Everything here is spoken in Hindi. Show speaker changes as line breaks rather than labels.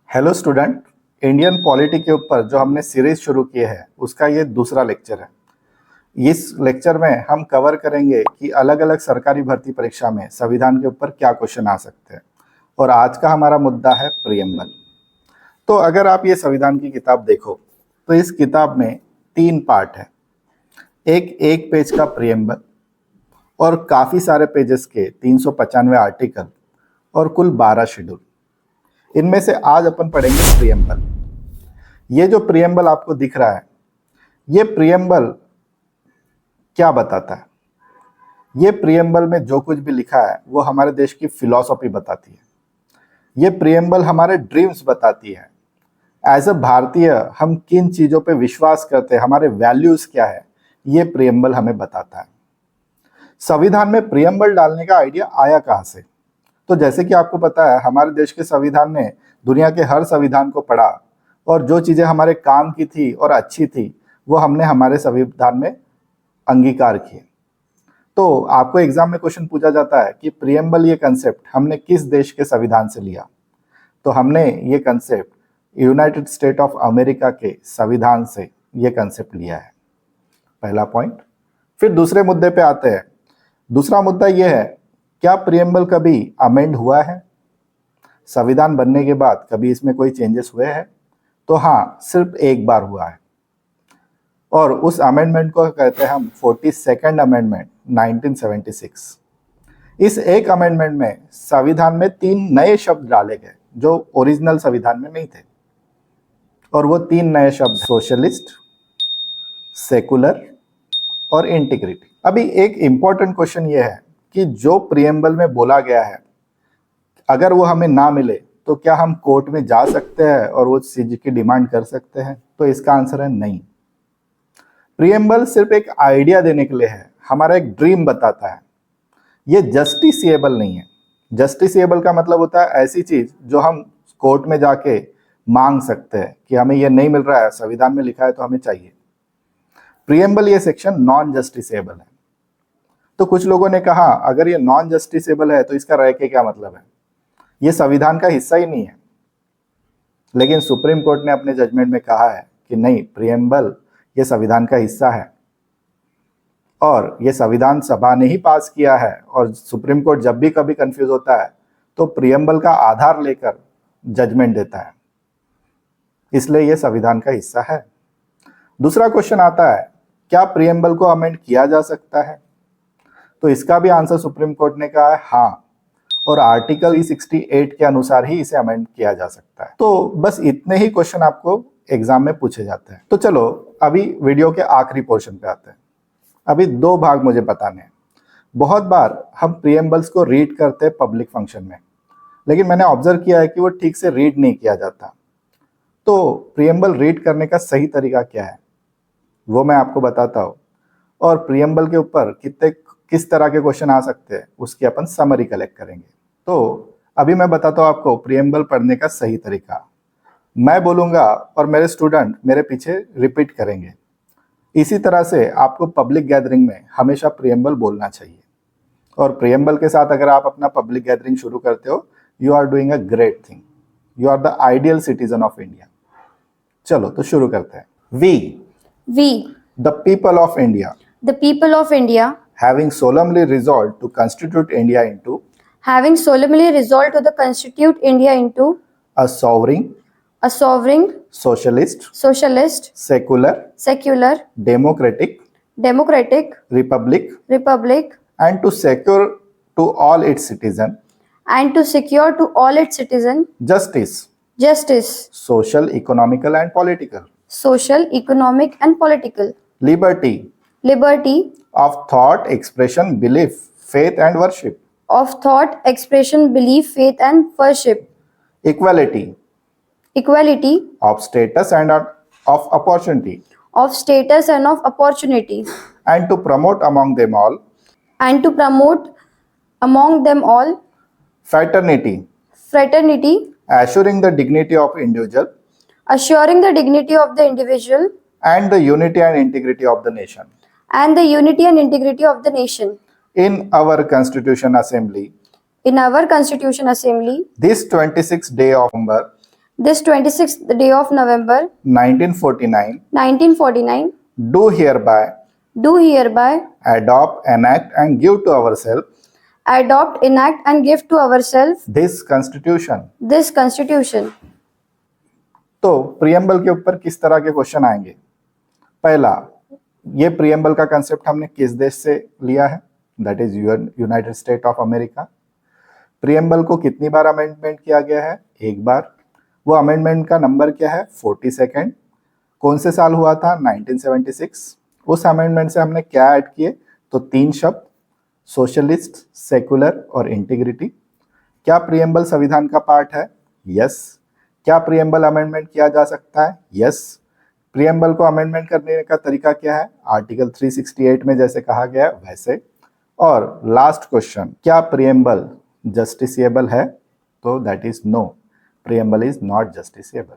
Hello student. इंडियन पॉलिटी के ऊपर जो हमने सीरीज शुरू की है उसका ये दूसरा लेक्चर है। इस लेक्चर में हम कवर करेंगे कि अलग अलग सरकारी भर्ती परीक्षा में संविधान के ऊपर क्या क्वेश्चन आ सकते हैं। और आज का हमारा मुद्दा है प्रियम्बल। तो अगर आप ये संविधान की किताब देखो तो इस किताब में 3 पार्ट है। एक पेज का प्रियम्बल और काफ़ी सारे पेजेस के 395 आर्टिकल और कुल 12 शेड्यूल। इनमें से आज अपन पढ़ेंगे प्रियम्बल। ये जो प्रियम्बल आपको दिख रहा है, ये प्रियम्बल क्या बताता है? ये प्रियम्बल में जो कुछ भी लिखा है वो हमारे देश की फिलॉसफी बताती है। ये प्रियम्बल हमारे ड्रीम्स बताती है। एज अ भारतीय हम किन चीज़ों पे विश्वास करते हैं, हमारे वैल्यूज़ क्या है, ये प्रियम्बल हमें बताता है। संविधान में प्रियम्बल डालने का आइडिया आया कहाँ से? तो जैसे कि आपको पता है, हमारे देश के संविधान ने दुनिया के हर संविधान को पढ़ा और जो चीज़ें हमारे काम की थी और अच्छी थी वो हमने हमारे संविधान में अंगीकार किए। तो आपको एग्जाम में क्वेश्चन पूछा जाता है कि प्रियम्बल ये कंसेप्ट हमने किस देश के संविधान से लिया? तो हमने ये concept United state of America के संविधान से ये कंसेप्ट लिया है। पहला पॉइंट। फिर दूसरे मुद्दे पे आते हैं। दूसरा मुद्दा ये है, क्या प्रियम्बल कभी अमेंड हुआ है? संविधान बनने के बाद कभी इसमें कोई चेंजेस हुए हैं? तो हाँ, सिर्फ एक बार हुआ है और उस अमेंडमेंट को कहते हैं हम 42nd अमेंडमेंट 1976। इस एक अमेंडमेंट में संविधान में 3 नए शब्द डाले गए जो ओरिजिनल संविधान में नहीं थे। और वो 3 नए शब्द सोशलिस्ट, सेकुलर और इंटीग्रिटी। अभी एक इंपॉर्टेंट क्वेश्चन ये है कि जो प्रियम्बल में बोला गया है, अगर वो हमें ना मिले तो क्या हम कोर्ट में जा सकते हैं और वो चीज की डिमांड कर सकते हैं? तो इसका आंसर है नहीं। प्रियम्बल सिर्फ एक आइडिया देने के लिए है, हमारा एक ड्रीम बताता है। ये जस्टिसिएबल नहीं है। जस्टिसिएबल का मतलब होता है ऐसी चीज जो हम कोर्ट में जाके मांग सकते हैं कि हमें ये नहीं मिल रहा है, संविधान में लिखा है तो हमें चाहिए। प्रियम्बल ये सेक्शन नॉन जस्टिसेबल है। तो कुछ लोगों ने कहा अगर ये नॉन जस्टिसेबल है तो इसका रह के क्या मतलब है? ये संविधान का हिस्सा ही नहीं है। लेकिन सुप्रीम कोर्ट ने अपने जजमेंट में कहा है कि नहीं, प्रियम्बल ये संविधान का हिस्सा है और ये संविधान सभा ने ही पास किया है। और सुप्रीम कोर्ट जब भी कभी कंफ्यूज होता है तो प्रियम्बल का आधार लेकर जजमेंट देता है, इसलिए ये संविधान का हिस्सा है। दूसरा क्वेश्चन आता है, क्या प्रियम्बल को अमेंड किया जा सकता है? तो इसका भी आंसर सुप्रीम कोर्ट ने कहा है हाँ, और आर्टिकल 68 के अनुसार ही इसे अमेंड किया जा सकता है। तो बस इतने ही क्वेश्चन आपको एग्जाम में पूछे जाते हैं। तो चलो अभी वीडियो के आखिरी पोर्शन पे आते हैं। अभी 2 भाग मुझे बताने हैं। बहुत बार हम प्रियम्बल्स को रीड करते हैं पब्लिक फंक्शन में, लेकिन मैंने ऑब्जर्व किया है कि वो ठीक से रीड नहीं किया जाता। तो प्रियम्बल रीड करने का सही तरीका क्या है वो मैं आपको बताता हूँ, और प्रियम्बल के ऊपर किस तरह के क्वेश्चन आ सकते हैं उसकी अपन समरी कलेक्ट करेंगे। तो अभी मैं बताता हूँ आपको प्रियम्बल पढ़ने का सही तरीका। मैं बोलूँगा और मेरे स्टूडेंट मेरे पीछे रिपीट करेंगे। इसी तरह से आपको पब्लिक गैदरिंग में हमेशा प्रियम्बल बोलना चाहिए। और प्रियम्बल के साथ अगर आप अपना पब्लिक गैदरिंग शुरू करते हो, you are doing a great thing. You are the ideal citizen of India. चलो तो शुरू करते हैं।
We,
the people of India,
the people of India,
having solemnly resolved to constitute India into
having solemnly resolved to constitute India into
a sovereign,
a sovereign,
socialist,
socialist,
secular,
democratic,
republic,
republic,
and to secure to all its citizens
and to secure to all its citizens
justice, social, economical, and political,
social, economic, and political
liberty
liberty
of thought, expression, belief, faith, and worship,
of thought, expression, belief, faith, and worship,
equality
equality
of status and of opportunity,
of status and of opportunities,
and to promote among them all
and to promote among them all
fraternity,
fraternity,
assuring the dignity of individual
assuring the dignity of the individual
and the unity and integrity of the nation.
and the unity and integrity of the nation.
In our Constitution Assembly,
In our Constitution Assembly,
this 26th day of November
This 26th day of November
1949
1949
do hereby
do hereby
adopt, enact and give to ourselves
adopt, enact and give to ourselves
this constitution.
this constitution.
तो प्रियम्बल के ऊपर किस तरह के क्वेश्चन आएंगे? पहला, ये प्रियम्बल का कंसेप्ट हमने किस देश से लिया है? That is United state of America. Preamble को कितनी बार अमेंडमेंट किया गया है? एक बार। वो अमेंडमेंट का नंबर क्या है? 42। कौन से साल हुआ था? 1976। उस अमेंडमेंट से हमने क्या ऐड किए? तो 3 शब्द, सोशलिस्ट, सेकुलर और इंटीग्रिटी। क्या प्रियम्बल संविधान का पार्ट है? यस। क्या प्रियम्बल अमेंडमेंट किया जा सकता है? यस। प्रियम्बल को अमेंडमेंट करने का तरीका क्या है? आर्टिकल 368 में जैसे कहा गया है वैसे। और लास्ट क्वेश्चन, क्या प्रियम्बल जस्टिसिएबल है? तो that is no, preamble is not justiciable.